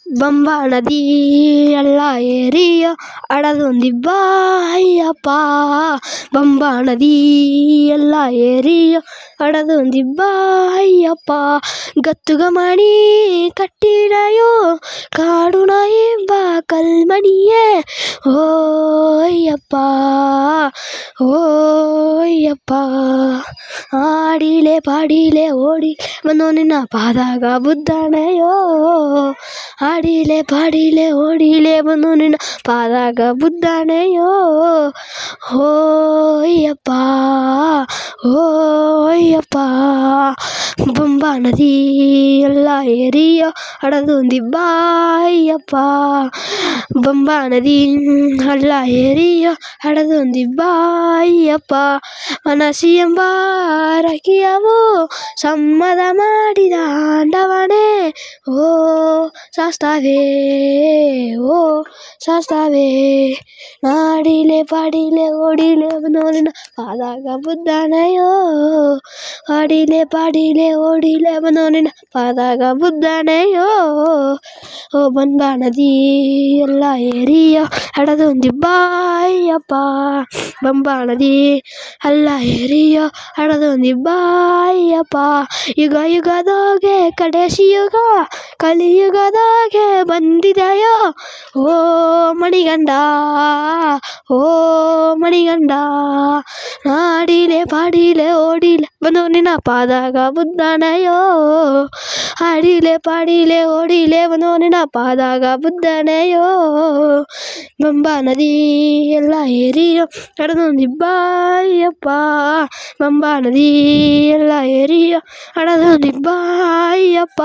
ಬಂಬಾ ನದಿ ಎಲ್ಲ ಏರಿಯ ಅಡದೊಂದಿಬ್ಬ ಅಯ್ಯಪ್ಪ. ಬಂಬಾ ನದಿ ಎಲ್ಲ ಏರಿಯ ಅಡದೊಂದಿಬ್ಬ ಅಯ್ಯಪ್ಪ. ಗತ್ತುಗ ಮಾಡಿ ಕಟ್ಟಿಡಯೋ ಕಾಡು ನಾಯಿ ಬಾ ಕಲ್ಮಣಿಯೇ ಓ ಅಯ್ಯಪ್ಪ ಓ ಅಯ್ಯಪ್ಪ. ಆಡಿಲೆ ಪಾಡಿಲೆ ಓಡಿ ಬಂದು ನಿನ್ನ ಪಾದಾಗ ಬುದ್ಧನೆಯೋ. ಆಡಿಲೆ ಪಾಡಿಲೆ ಓಡಿಲೆ ಬಂದು ನಿನ್ನ ಪಾದಾಗ ಬುದ್ಧನೆಯೋ. ಓ ಅಯ್ಯಪ್ಪ ಓ ಅಯ್ಯಪ್ಪ. ಬಂಬಾ ನದಿ ಎಲ್ಲ ಏರಿಯ ಅಡದೊಂದಿಬ್ಬ ಅಯ್ಯಪ್ಪ. ಬಂಬಾ ನದಿ ಎಲ್ಲ ಏರಿಯ ಅಡದೊಂದಿಬ್ಬ ಅಯ್ಯಪ್ಪ. ಮನಸಿ ಎಂಬ ರಕಿಯವು ಸಮ್ಮದ ಮಾಡಿದ ಆಂಡವನೇ ಓ ಶಾಸ್ತಾವೇ ಓ ಶಾಸ್ತಾವೇ. ನಾಡಿಲೆ ಪಾಡಿಲೆ ಓಡಿಲೆ ಬಂದೋನಿನ ಪಾದಾಗ ಬುದ್ಧನೆಯೋ. ಆಡಿಲೆ ಪಾಡಿಲೆ ಓಡಿಲೆ ಬಂದೋನಿನ ಪಾದಾಗ ಬುದ್ಧನೆಯೋ. ಓ ಬಂಬಾ ನದಿ ಎಲ್ಲ ಏರಿಯ ಅಡದೊಂದಿಬ್ಬ ಅಯ್ಯಪ್ಪ. ಬಂಬಾ ನದಿ ಎಲ್ಲ ಏರಿಯ ಅಡದೊಂದಿಬ್ಬ ಅಯ್ಯಪ್ಪ. ಯುಗ ಯುಗದಾಗೆ ಕಡೆಸಿ ಯುಗ ಕಲಿಯುಗದಾಗೆ ಬಂದಿದೆಯೋ ಓ ಮಣಿಗಂಡ ಓ ಮಣಿಗಂಡ. ಆಡಿಲೆ ಪಾಡಿಲೆ ಓಡಿಲೆ ಬಂದು ನಿನ್ನ ಪಾದಾಗ ಬುದ್ಧನೆಯೋ. ಆಡಿಲೆ ಪಾಡಿಲೆ ಓಡಿಲೆ ಬಂದು ನಿನ್ನ ಪಾದಾಗ ಬುದ್ಧನೆಯೋ. ಬಂಬಾ ನದಿ ಎಲ್ಲ ಏರಿಯ ಅಡದೊಂದಿಬ್ಬ ಅಯ್ಯಪ್ಪ. ಬಂಬಾ ನದಿ ಎಲ್ಲ ಏರಿಯ ಅಡದೊಂದಿಬ್ಬ ಅಯ್ಯಪ್ಪ.